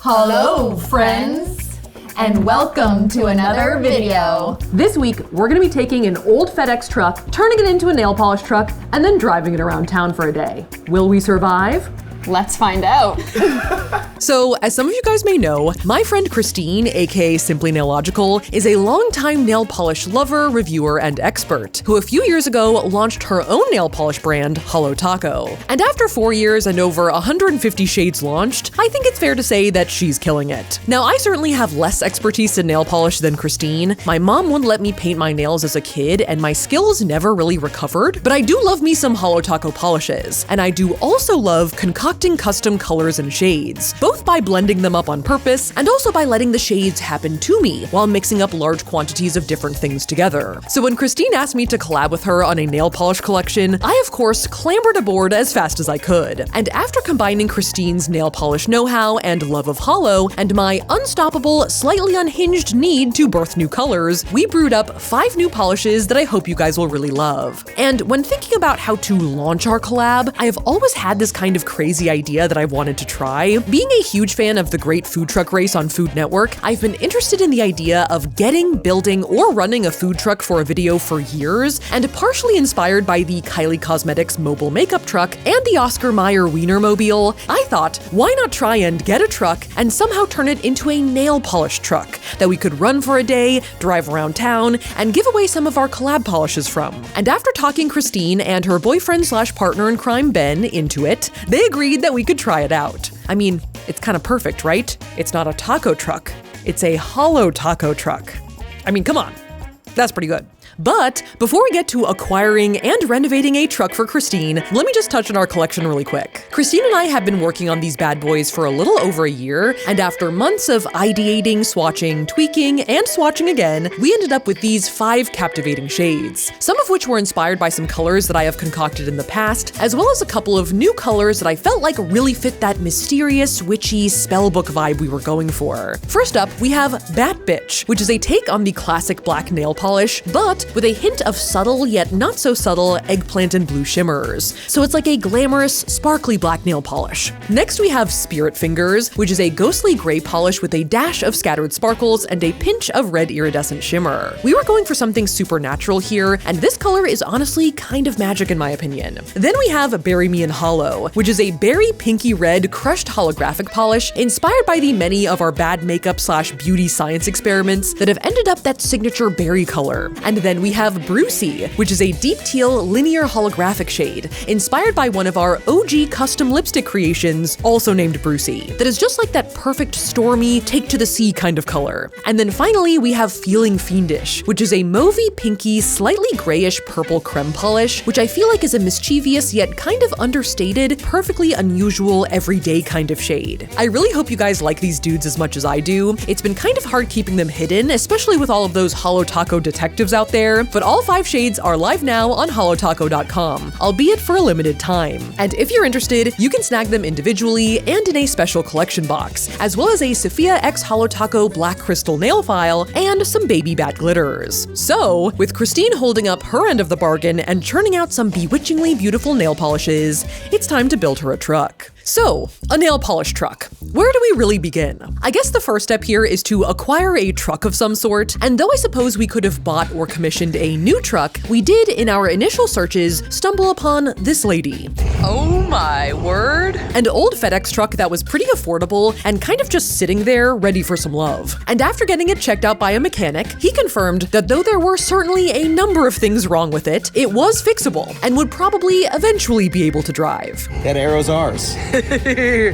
Hello, friends, and welcome to another video. This week, we're gonna be taking an old FedEx truck, turning it into a nail polish truck, and then driving it around town for a day. Will we survive? Let's find out. So, as some of you guys may know, my friend Cristine, aka Simply Nailogical, is a longtime nail polish lover, reviewer, and expert, who a few years ago launched her own nail polish brand, Holo Taco. And after 4 years and over 150 shades launched, I think it's fair to say that she's killing it. Now, I certainly have less expertise in nail polish than Cristine. My mom wouldn't let me paint my nails as a kid, and my skills never really recovered, but I do love me some Holo Taco polishes, and I do also love concocting custom colors and shades, both by blending them up on purpose and also by letting the shades happen to me while mixing up large quantities of different things together. So when Cristine asked me to collab with her on a nail polish collection, I of course clambered aboard as fast as I could. And after combining Cristine's nail polish know-how and love of holo and my unstoppable, slightly unhinged need to birth new colors, we brewed up 5 new polishes that I hope you guys will really love. And when thinking about how to launch our collab, I have always had this kind of crazy idea that I've wanted to try. Being a huge fan of the great food truck race on Food Network, I've been interested in the idea of getting, building, or running a food truck for a video for years, and partially inspired by the Kylie Cosmetics mobile makeup truck and the Oscar Mayer Wienermobile, I thought, why not try and get a truck and somehow turn it into a nail polish truck that we could run for a day, drive around town, and give away some of our collab polishes from. And after talking Cristine and her boyfriend/partner in crime Ben into it, they agreed that we could try it out. I mean, it's kind of perfect, right? It's not a taco truck, it's a Holo Taco truck. I mean, come on, that's pretty good. But before we get to acquiring and renovating a truck for Cristine, let me just touch on our collection really quick. Cristine and I have been working on these bad boys for a little over a year, and after months of ideating, swatching, tweaking, and swatching again, we ended up with these 5 captivating shades, some of which were inspired by some colors that I have concocted in the past, as well as a couple of new colors that I felt like really fit that mysterious, witchy spellbook vibe we were going for. First up, we have Bat Bitch, which is a take on the classic black nail polish, but with a hint of subtle yet not so subtle eggplant and blue shimmers. So it's like a glamorous, sparkly black nail polish. Next we have Spirit Fingers, which is a ghostly gray polish with a dash of scattered sparkles and a pinch of red iridescent shimmer. We were going for something supernatural here, and this color is honestly kind of magic in my opinion. Then we have Bury Me in Hollow, which is a berry pinky red crushed holographic polish inspired by the many of our bad makeup/beauty science experiments that have ended up that signature berry color. And then we have Brucey, which is a deep teal linear holographic shade, inspired by one of our OG custom lipstick creations, also named Brucey, that is just like that perfect stormy, take to the sea kind of color. And then finally, we have Feeling Fiendish, which is a mauvey pinky, slightly grayish purple creme polish, which I feel like is a mischievous yet kind of understated, perfectly unusual, everyday kind of shade. I really hope you guys like these dudes as much as I do. It's been kind of hard keeping them hidden, especially with all of those Holo Taco detectives out there, but all 5 shades are live now on holotaco.com, albeit for a limited time. And if you're interested, you can snag them individually and in a special collection box, as well as a Safiya x Holo Taco black crystal nail file and some baby bat glitters. So, with Cristine holding up her end of the bargain and churning out some bewitchingly beautiful nail polishes, it's time to build her a truck. So, a nail polish truck. Where do we really begin? I guess the first step here is to acquire a truck of some sort, and though I suppose we could have bought or commissioned a new truck, we did, in our initial searches, stumble upon this lady. Oh my word. An old FedEx truck that was pretty affordable and kind of just sitting there ready for some love. And after getting it checked out by a mechanic, he confirmed that though there were certainly a number of things wrong with it, it was fixable and would probably eventually be able to drive. That arrow's ours.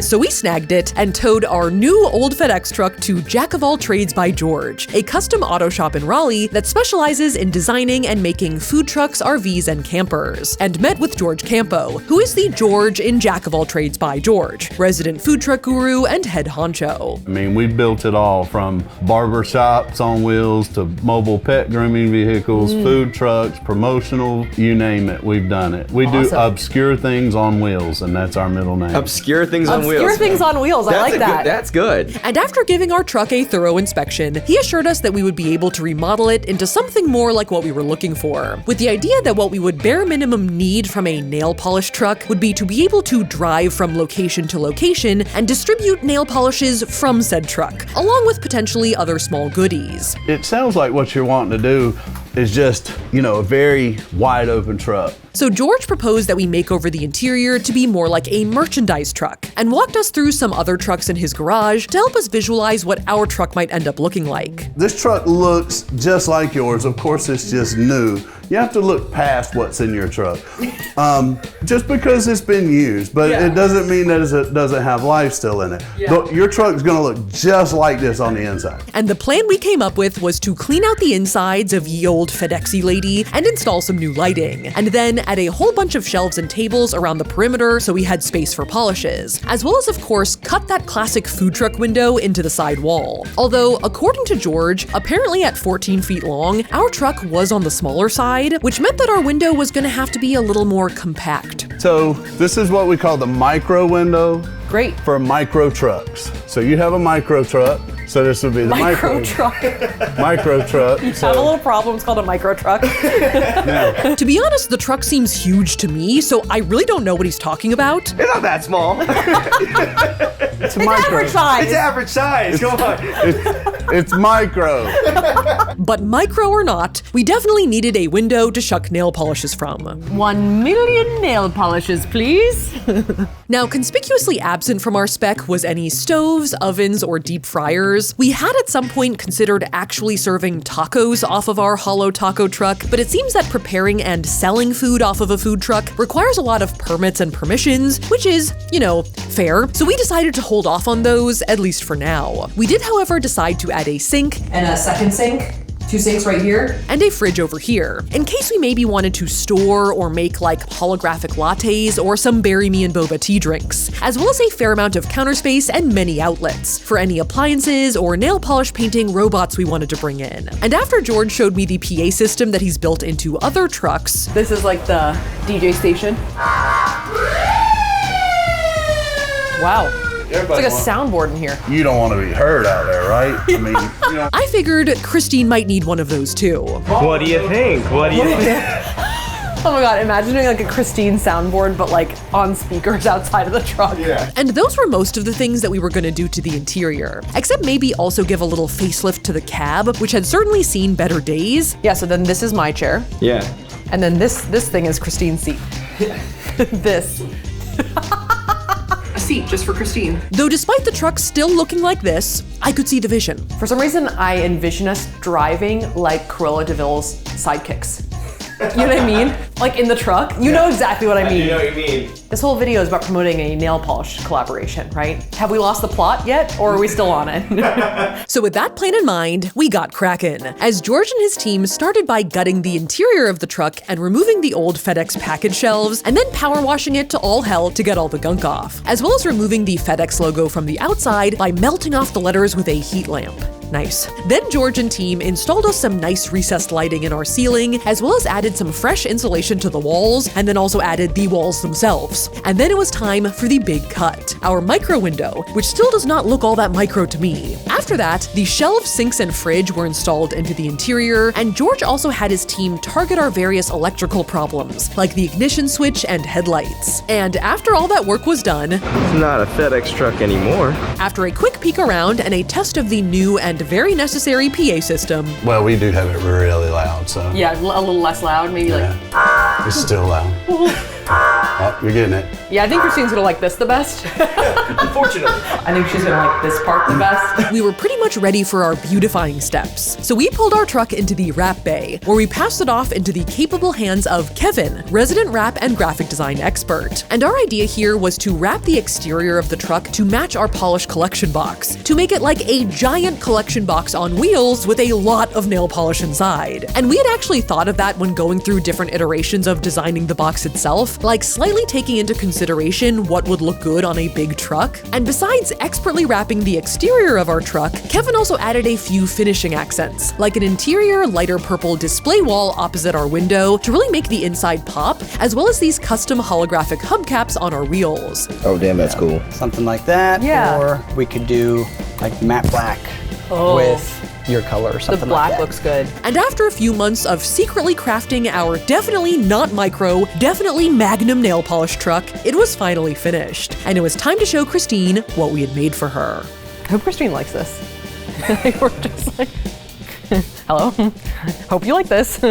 So we snagged it and towed our new old FedEx truck to Jack of All Trades by George, a custom auto shop in Raleigh that specializes in designing and making food trucks, RVs, and campers, and met with George Campo, who is the George in Jack of All Trades by George, resident food truck guru and head honcho. I mean, we built it all from barber shops on wheels to mobile pet grooming vehicles, food trucks, promotional, you name it, we've done it. We do obscure things on wheels, and that's our middle name. Obscure things on wheels. Obscure things on wheels. I like that. That's good. And after giving our truck a thorough inspection, he assured us that we would be able to remodel it into something more like what we were looking for, with the idea that what we would bare minimum need from a nail polish truck would be to be able to drive from location to location and distribute nail polishes from said truck, along with potentially other small goodies. It sounds like what you're wanting to do is just, a very wide open truck. So George proposed that we make over the interior to be more like a merchandise truck, and walked us through some other trucks in his garage to help us visualize what our truck might end up looking like. This truck looks just like yours. Of course, it's just new. You have to look past what's in your truck. Just because it's been used, but it doesn't mean that it doesn't have life still in it. Your truck's gonna look just like this on the inside. And the plan we came up with was to clean out the insides of ye old FedExy lady and install some new lighting, and then add a whole bunch of shelves and tables around the perimeter so we had space for polishes, as well as, of course, cut that classic food truck window into the side wall. Although, according to George, apparently at 14 feet long, our truck was on the smaller side, which meant that our window was gonna have to be a little more compact. So this is what we call the micro window. Great. For micro trucks. So you have a micro truck. So this would be the micro truck. Micro truck. You have a little problem. It's called a micro truck. To be honest, the truck seems huge to me, so I really don't know what he's talking about. It's not that small. It's micro. Average size. It's average size. Come on. It's micro. But micro or not, we definitely needed a window to shuck nail polishes from. 1 million nail polishes, please. Now, conspicuously absent from our spec was any stoves, ovens, or deep fryers. We had at some point considered actually serving tacos off of our Holo Taco truck, but it seems that preparing and selling food off of a food truck requires a lot of permits and permissions, which is, fair. So we decided to hold off on those, at least for now. We did, however, decide to add a sink and a second sink. 2 sinks right here, and a fridge over here, in case we maybe wanted to store or make like holographic lattes or some Bury Me and Boba tea drinks, as well as a fair amount of counter space and many outlets for any appliances or nail polish painting robots we wanted to bring in. And after George showed me the PA system that he's built into other trucks, This is like the DJ station. Wow. It's like a soundboard in here. You don't want to be heard out there, right? I mean, I figured Christine might need one of those too. What do you think? What do you think? Oh my god, imagine doing like a Cristine soundboard, but like on speakers outside of the truck. Yeah. And those were most of the things that we were gonna do to the interior, except maybe also give a little facelift to the cab, which had certainly seen better days. Yeah, so then this is my chair. Yeah. And then this thing is Cristine's seat. This. A seat just for Christine. Though despite the truck still looking like this, I could see the vision. For some reason, I envision us driving like Cruella de Vil's sidekicks. You know what I mean? Like in the truck. You know exactly what I mean. You know what you mean. This whole video is about promoting a nail polish collaboration, right? Have we lost the plot yet, or are we still on it? So with that plan in mind, we got cracking, as George and his team started by gutting the interior of the truck and removing the old FedEx package shelves, and then power washing it to all hell to get all the gunk off, as well as removing the FedEx logo from the outside by melting off the letters with a heat lamp. Nice. Then George and team installed us some nice recessed lighting in our ceiling, as well as added some fresh insulation to the walls, and then also added the walls themselves. And then it was time for the big cut, our micro window, which still does not look all that micro to me. After that, the shelves, sinks, and fridge were installed into the interior, and George also had his team target our various electrical problems, like the ignition switch and headlights. And after all that work was done, It's not a FedEx truck anymore. after a quick peek around and a test of the new and very necessary PA system, well, we do have it really loud, so Yeah, a little less loud, maybe like. it's still loud. Oh, you're getting it. Yeah, I think Christine's gonna like this the best. Unfortunately. I think she's gonna like this part the best. we were pretty much ready for our beautifying steps. So we pulled our truck into the wrap bay, where we passed it off into the capable hands of Kevin, resident wrap and graphic design expert. And our idea here was to wrap the exterior of the truck to match our polish collection box, to make it like a giant collection box on wheels with a lot of nail polish inside. And we had actually thought of that when going through different iterations of designing the box itself, like slightly slightly taking into consideration what would look good on a big truck. And besides expertly wrapping the exterior of our truck, Kevin also added a few finishing accents, like an interior lighter purple display wall opposite our window to really make the inside pop, as well as these custom holographic hubcaps on our wheels. Oh, damn, that's cool. Something like that. Yeah. Or we could do like matte black with your color or The something black like that. looks good. And after a few months of secretly crafting our definitely not micro, definitely magnum nail polish truck, it was finally finished. And it was time to show Cristine what we had made for her. I hope Cristine likes this. We're just like, hello. Hope you like this.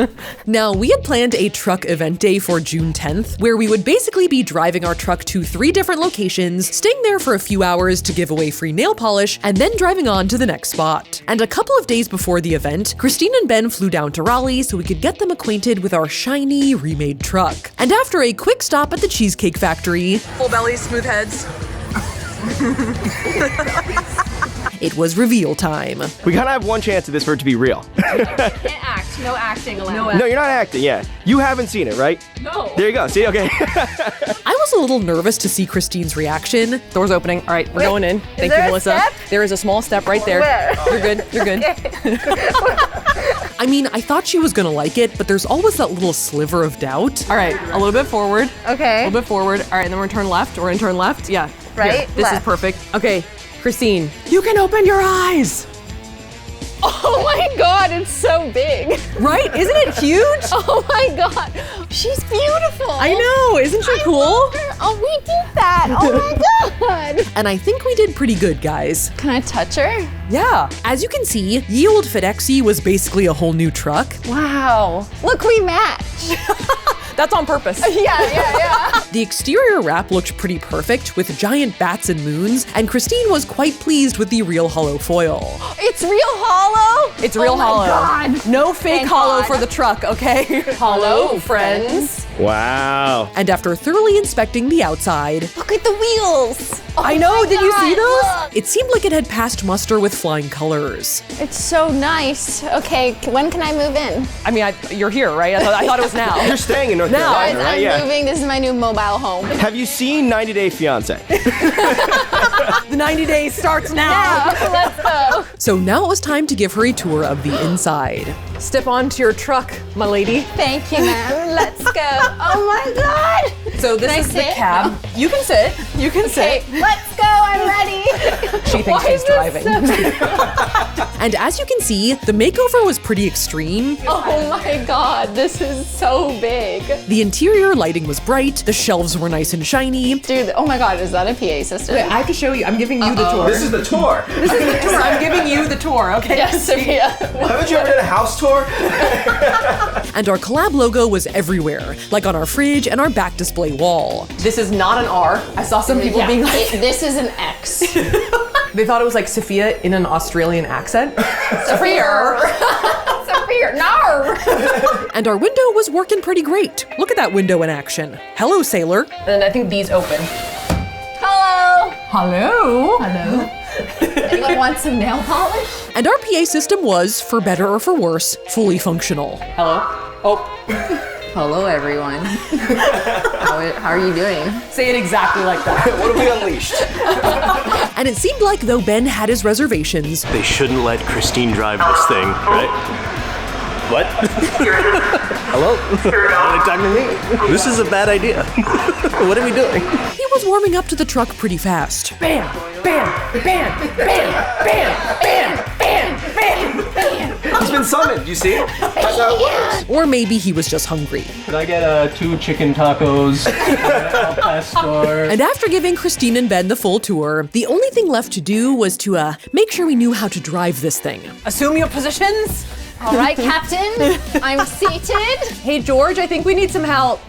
Now, we had planned a truck event day for June 10th, where we would basically be driving our truck to 3 different locations, staying there for a few hours to give away free nail polish, and then driving on to the next spot. And a couple of days before the event, Cristine and Ben flew down to Raleigh so we could get them acquainted with our shiny, remade truck. And after a quick stop at the Cheesecake Factory, Full bellies, smooth heads. it was reveal time. We gotta have one chance of this for it to be real. Can't act. No acting allowed. No, you're not acting, yeah. You haven't seen it, right? No. There you go, see, okay. I was a little nervous to see Christine's reaction. Door's opening. All right, we're going in. Thank you, there a Melissa. step? There is a small step right there. Where? You're good. You're good. I mean, I thought she was gonna like it, but there's always that little sliver of doubt. All right, a little bit forward. Okay. A little bit forward. All right, and then we're gonna turn left. We're gonna turn left. Yeah. Right, Here. This is left. perfect. Okay, Cristine, you can open your eyes. Oh my god, it's so big. Right? Isn't it huge? Oh my god. She's beautiful. I know. Isn't she cool? Oh, we did that. Oh my god. And I think we did pretty good, guys. Can I touch her? Yeah. As you can see, ye old FedExy was basically a whole new truck. Wow. Look, we match. That's on purpose. Yeah. The exterior wrap looked pretty perfect with giant bats and moons, and Cristine was quite pleased with the real hollow foil. It's real hollow. It's real oh my hollow. God. No fake Thank hollow God. for the truck, okay? Hello, friends. Wow. And after thoroughly inspecting the outside, Look at the wheels. Oh I know, my did you see God, those? look. it seemed like it had passed muster with flying colors. It's so nice. Okay, when can I move in? I mean, you're here, right? I thought it was now. You're staying in North No. Guys, Carolina, right? I'm Yeah. moving. This is my new mobile home. Have you seen 90 Day Fiancé? The 90 days starts now. Let's go. So now it was time to give her a tour of the inside. Step onto your truck, my lady. Thank you, ma'am. Let's go. Oh my god. So this Can I is the sit? cab. You can sit. You can Okay, sit. let's go. I'm ready. She thinks Why she's is this driving. And as you can see, the makeover was pretty extreme. Oh my god, this is so big. The interior lighting was bright, the shelves were nice and shiny, Dude, oh my god, is that a PA system? I have to show you. I'm giving you the tour. This is the tour. This is the tour. I'm giving you the tour, okay? Yes, Safiya. Haven't you ever done a house tour? and our collab logo was everywhere, like on our fridge and our back display wall. This is not an R. I saw some people Yeah, being like, this is an X. they thought it was like Safiya in an Australian accent. Safiya. Safiya, no. And our window was working pretty great. Look at that window in action. Hello, sailor. And I think these open. Hello. Hello. Anyone want some nail polish? And our PA system was, for better or for worse, fully functional. Hello. Oh, Hello, everyone. How are you doing? say it exactly like that. What have we unleashed? And it seemed like though Ben had his reservations, They shouldn't let Cristine drive this thing, right? What? Hello? Are they talking to me? This is a bad idea. What are we doing? he was warming up to the truck pretty fast. Bam, bam, bam, bam, bam, bam, bam, bam, bam. He's been summoned, you see? That's how it works. Or maybe he was just hungry. Could I get 2 chicken tacos, al pastor? And after giving Cristine and Ben the full tour, the only thing left to do was to make sure we knew how to drive this thing. Assume your positions. All right, Captain. I'm seated. Hey, George, I think we need some help.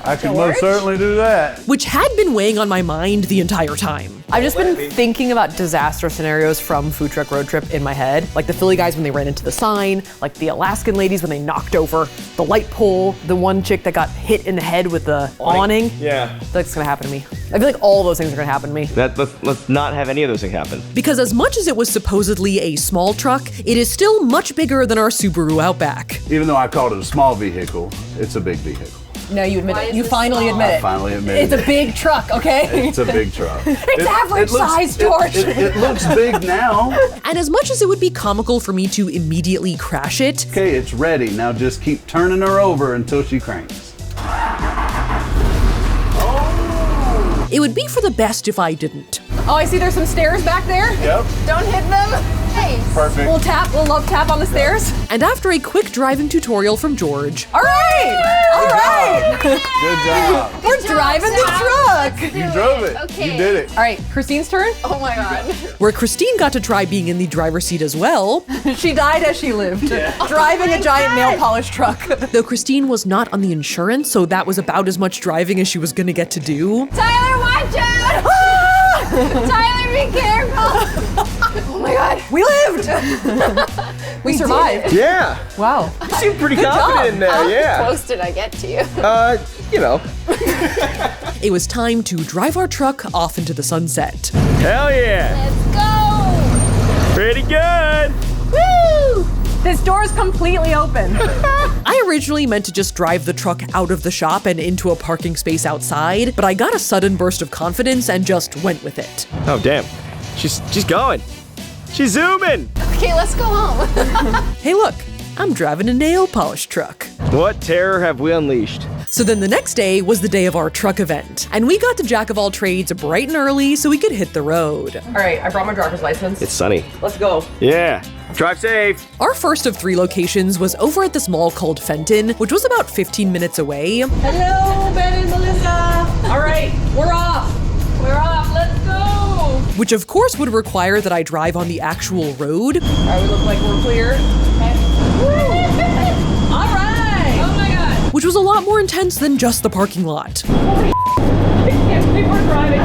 I can most certainly do that. Which had been weighing on my mind the entire time. I've just been thinking about disaster scenarios from Food Truck Road Trip in my head. Like the Philly guys when they ran into the sign, like the Alaskan ladies when they knocked over the light pole, the one chick that got hit in the head with the awning. Yeah. That's gonna happen to me. I feel like all those things are gonna happen to me. Let's not have any of those things happen. Because as much as it was supposedly a small truck, it is still much bigger than our Subaru Outback. Even though I called it a small vehicle, it's a big vehicle. No, you admit it. You finally admit it. Finally admit It's a big truck, okay? It's a big truck. It's average size, George. It looks big now. And as much as it would be comical for me to immediately crash it, Okay, it's ready. Now just keep turning her over until she cranks. it would be for the best if I didn't. Oh, I see there's some stairs back there. Yep. Don't hit them. Hey. Perfect. We'll love tap on the stairs. And after a quick driving tutorial from George, All right. All right. Good job. We're driving the truck. You drove it. Okay. You did it. All right, Christine's turn. Oh my god. where Cristine got to try being in the driver's seat as well, She died as she lived, driving a giant nail polish truck. though Cristine was not on the insurance, so that was about as much driving as she was gonna get to do. Tyler, watch out! Tyler, be careful! Oh my god. We lived. We survived. Yeah. Wow. You seem pretty confident in there, How yeah. close did I get to you? You know. It was time to drive our truck off into the sunset. Hell yeah. Let's go! Pretty good. Woo! This door's completely open. I originally meant to just drive the truck out of the shop and into a parking space outside, but I got a sudden burst of confidence and just went with it. Oh, damn. She's going. She's zooming. Okay, let's go home. Hey look, I'm driving a nail polish truck. What terror have we unleashed? So then the next day was the day of our truck event, and we got to jack of all trades bright and early so we could hit the road. All right, I brought my driver's license. It's sunny. Let's go. Yeah. Drive safe. Our first of 3 locations was over at this mall called Fenton, which was about 15 minutes away. Hello, Ben and Melissa. All right, we're off. We're off. Let's go. Which of course would require that I drive on the actual road. All right, we look like we're clear. All right. Oh my god. Which was a lot more intense than just the parking lot. I can't believe we're driving.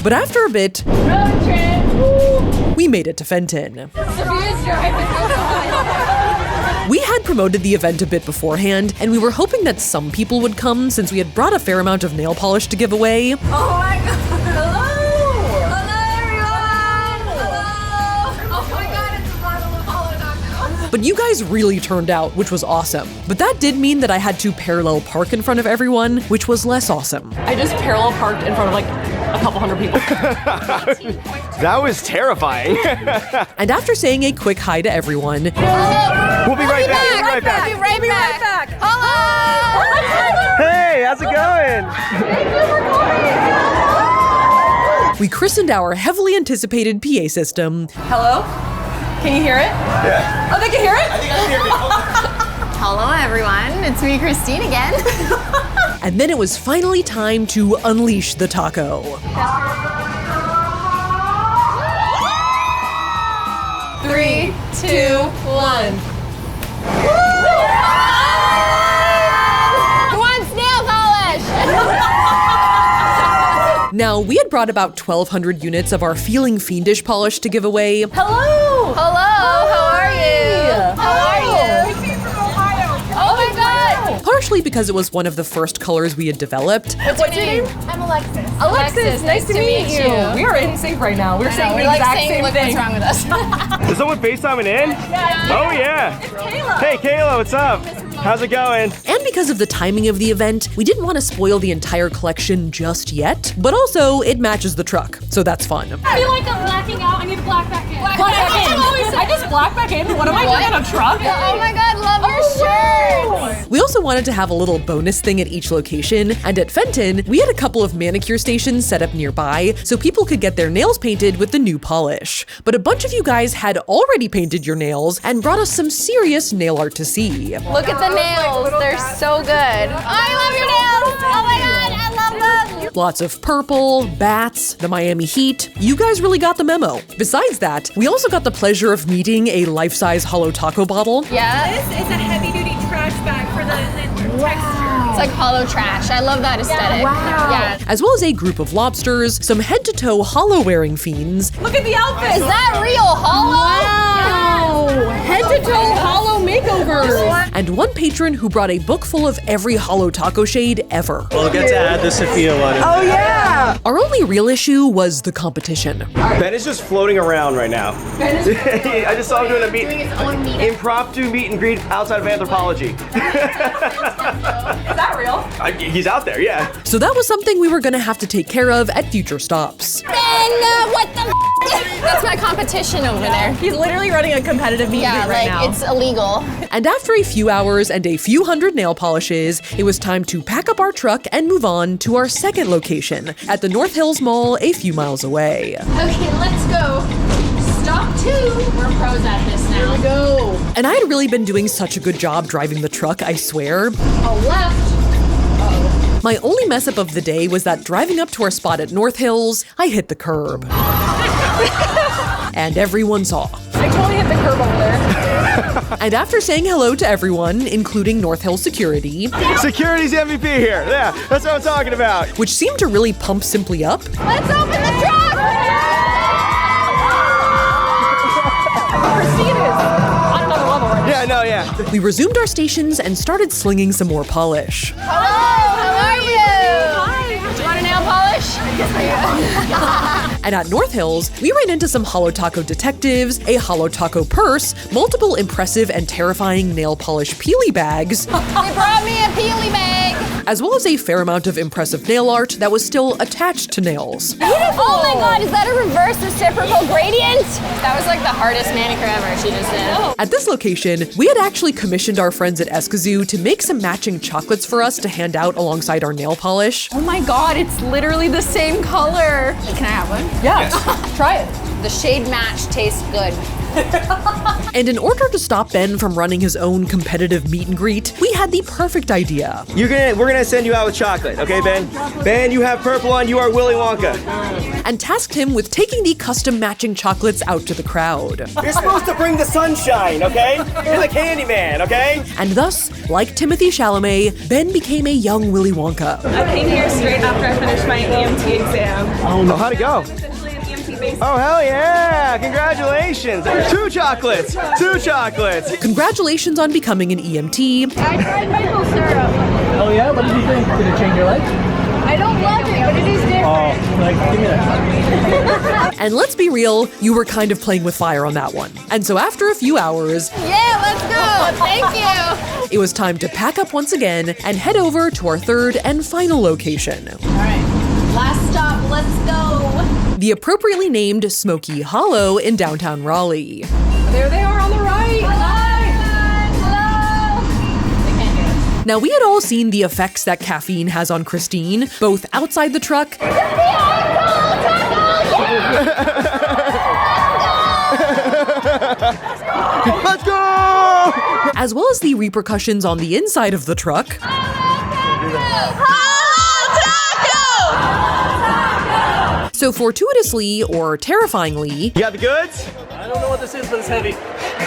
But after a bit, Road trip. we made it to Fenton. Safiya's driving. We had promoted the event a bit beforehand, and we were hoping that some people would come since we had brought a fair amount of nail polish to give away. Oh my god. Hello. Hello, everyone. Hello. Oh my god, it's a bottle of Holo Taco. But you guys really turned out, which was awesome. But that did mean that I had to parallel park in front of everyone, which was less awesome. I just parallel parked in front of like a couple hundred people. That was terrifying. And after saying a quick hi to everyone, We'll be right back. We'll be right back. Be right back. Hello. Hey, how's it going? we christened our heavily anticipated PA system, Hello? Can you hear it? Yeah. Oh, they can hear it? I think I can hear it. Hello, everyone. It's me, Cristine, again. and then it was finally time to unleash the taco. 3, 2, 1. Who wants nail polish? Now, we had brought about 1,200 units of our Feeling Fiendish polish to give away, Hello. Hello. How are you? How are you? We came from Ohio. Oh my god. partially because it was one of the first colors we had developed, What's your name? I'm Alexis. Alexis, nice to meet you. We are in sync right now. We're saying the We're like exact saying, same look thing. what's wrong with us. Is someone FaceTiming in? Oh, yeah. Hey, Kayla, what's up? How's it going? and because of the timing of the event, we didn't want to spoil the entire collection just yet, but also it matches the truck, so that's fun. I feel like I'm blacking out. I need to black back in. Black back in. I just black back in. What am I doing on a truck? Oh my god, love your shirts. We also wanted to have a little bonus thing at each location, and at Fenton, we had a couple of manicure stations set up nearby so people could get their nails painted with the new polish. But a bunch of you guys had already painted your nails and brought us some serious nail art to see. Look at the nails. They're so good. I love your nails. Oh my god, I love them. Lots of purple, bats, the Miami heat. You guys really got the memo. Besides that, we also got the pleasure of meeting a life-size Holo Taco bottle. Yeah. This is a heavy-duty trash bag for the texture. It's like hollow trash. I love that aesthetic. Yeah. As well as a group of lobsters, some head-to-toe hollow-wearing fiends, Look at the outfit. Is that real hollow? Wow. Head to toe hollow makeover. And one patron who brought a book full of every Holo Taco shade ever. We'll get to add the Safiya one. Oh yeah! Our only real issue was the competition. Ben is just floating around right now. I just saw him doing a impromptu meet and greet outside of anthropology. Is that real? He's out there, yeah. So that was something we were gonna have to take care of at future stops. What the That's my competition over there. He's literally running a competitive meet right now. It's illegal. And after a few hours and a few hundred nail polishes, it was time to pack up our truck and move on to our second location at the North Hills Mall a few miles away. Okay, let's go. Stop 2. We're pros at this now. Here we go. And I had really been doing such a good job driving the truck, I swear. A left. My only mess up of the day was that driving up to our spot at North Hills, I hit the curb. And everyone saw. I totally hit the curb over there. And after saying hello to everyone, including North Hills security, Security's MVP here. Yeah, that's what I'm talking about. which seemed to really pump Simply up, Let's open the truck! Christine is on another level right now. Yeah, no, yeah. we resumed our stations and started slinging some more polish. Hello, how are you? Hi. Do you want a nail polish? And at North Hills, we ran into some Holo Taco detectives, a Holo Taco purse, multiple impressive and terrifying nail polish peely bags, They brought me a peely bag. as well as a fair amount of impressive nail art that was still attached to nails. Beautiful. Oh my God, is that a reverse reciprocal gradient? That was like the hardest manicure ever she just did. At this location, we had actually commissioned our friends at Eskazoo to make some matching chocolates for us to hand out alongside our nail polish. Oh my God, it's literally the same color. Can I have one? Yeah, try it. The shade match tastes good. And in order to stop Ben from running his own competitive meet and greet, we had the perfect idea. We're gonna send you out with chocolate, okay, Ben? Ben, you have purple on. You are Willy Wonka. And tasked him with taking the custom matching chocolates out to the crowd. You're supposed to bring the sunshine, okay? You're the candy man, okay? And thus, like Timothy Chalamet, Ben became a young Willy Wonka. I came here straight after I finished my EMT exam. Oh, how'd it go? Essentially an EMT basic. Oh, hell yeah! Congratulations! 2 chocolates! 2 chocolates! Congratulations on becoming an EMT. I tried maple syrup. Oh yeah? What did you think? Did it change your life? I don't love it, but it is different. Oh, like, give me that. And let's be real, you were kind of playing with fire on that one. And so after a few hours, Yeah, let's go. Thank you. it was time to pack up once again and head over to our third and final location. All right, last stop. Let's go. The appropriately named Smoky Hollow in downtown Raleigh. There they are on the right. Hello. They can't do it. Now, we had all seen the effects that caffeine has on Christine, both outside the truck Let's go! as well as the repercussions on the inside of the truck. So fortuitously or terrifyingly, You got the goods? I don't know what this is, but it's heavy.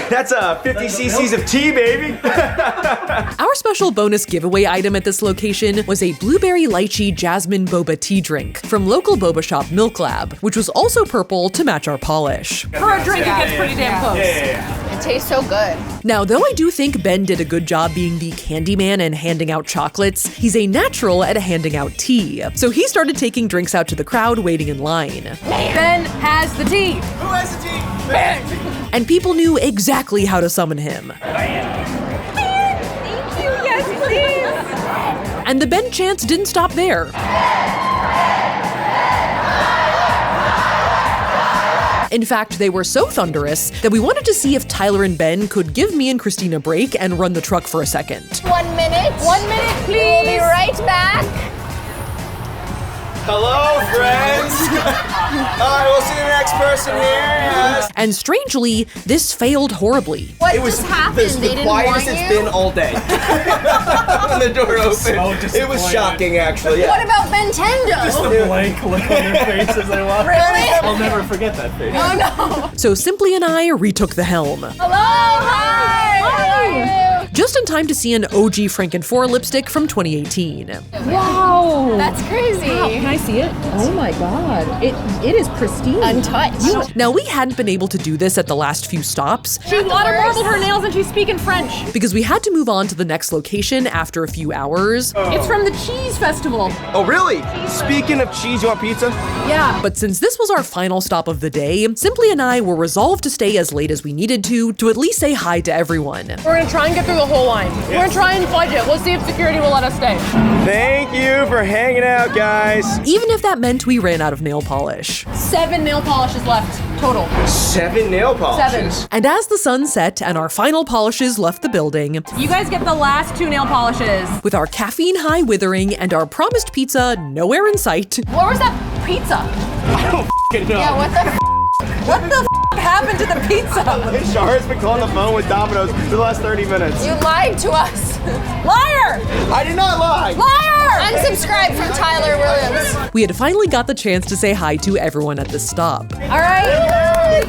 That's 50 cc's of tea, baby. our special bonus giveaway item at this location was a blueberry lychee jasmine boba tea drink from local boba shop Milk Lab, which was also purple to match our polish. For a drink, it gets pretty damn close. It tastes so good. Now, though I do think Ben did a good job being the candy man and handing out chocolates, he's a natural at handing out tea. So he started taking drinks out to the crowd waiting in line. Ben has the tea. Who has the tea? And people knew exactly how to summon him. Thank you. Yes, please. And the Ben chants didn't stop there. In fact, they were so thunderous that we wanted to see if Tyler and Ben could give me and Christine a break and run the truck for a second. 1 minute. 1 minute, please. We'll be right back. Hello, friends. All right, we'll see the next person here. Yes. And strangely, this failed horribly. What just happened? They didn't want quietest it's you? been all day. When the door opened, it was shocking, actually. Yeah. What about Nintendo? Just the blank look on their face as they walk. Really? I'll never forget that face. Oh no. So Simply and I retook the helm. Hello. Hi. How are you? just in time to see an OG Franken-4 lipstick from 2018. Wow. That's crazy. Can I see it? Oh my god. It is pristine. Untouched. Now, we hadn't been able to do this at the last few stops She water marbled her nails and she's speaking French. because we had to move on to the next location after a few hours. It's from the cheese festival. Oh, really? Speaking of cheese, you want pizza? Yeah. But since this was our final stop of the day, Simply and I were resolved to stay as late as we needed to at least say hi to everyone. We're gonna try and get through the whole line. We're gonna try and fudge it. We'll see if security will let us stay. Thank you for hanging out, guys. Even if that meant we ran out of nail polish. 7 nail polishes left total. 7 nail polishes. And as the sun set and our final polishes left the building, You guys get the last 2 nail polishes. with our caffeine high withering and our promised pizza nowhere in sight, What was that pizza? I don't f***ing know. Yeah, what the What the happened to the pizza? Char's been calling the phone with Domino's for the last 30 minutes. You lied to us. Liar! I did not lie. Liar! Unsubscribe from Tyler Williams. we had finally got the chance to say hi to everyone at this stop. All right.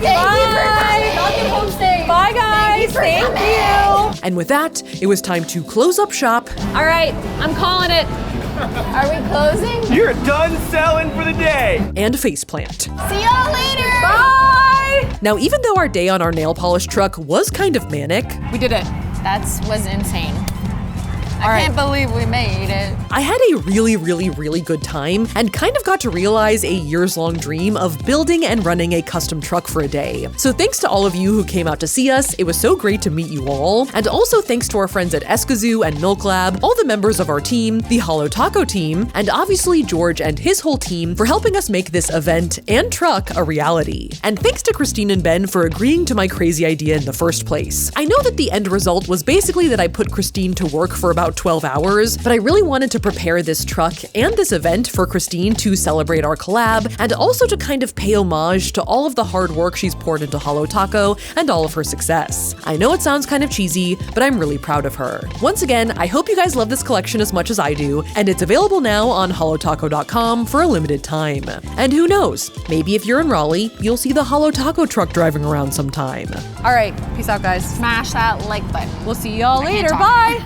Thank you for coming. Welcome home safe. Bye, guys. Thank you. And with that, it was time to close up shop All right. I'm calling it. Are we closing? You're done selling for the day. and faceplant. See y'all later. Bye. Now, even though our day on our nail polish truck was kind of manic, We did it. That was insane. I can't believe we made it. I had a really good time and kind of got to realize a years-long dream of building and running a custom truck for a day. So thanks to all of you who came out to see us. It was so great to meet you all. And also thanks to our friends at Eskazoo and Milk Lab, all the members of our team, the Holo Taco team, and obviously George and his whole team for helping us make this event and truck a reality. And thanks to Cristine and Ben for agreeing to my crazy idea in the first place. I know that the end result was basically that I put Cristine to work for about 12 hours, but I really wanted to prepare this truck and this event for Cristine to celebrate our collab and also to kind of pay homage to all of the hard work she's poured into Holo Taco and all of her success. I know it sounds kind of cheesy, but I'm really proud of her. Once again, I hope you guys love this collection as much as I do, and it's available now on holotaco.com for a limited time. And who knows, maybe if you're in Raleigh, you'll see the Holo Taco truck driving around sometime. All right. Peace out, guys. Smash that like button. We'll see y'all can't later. talk. Bye.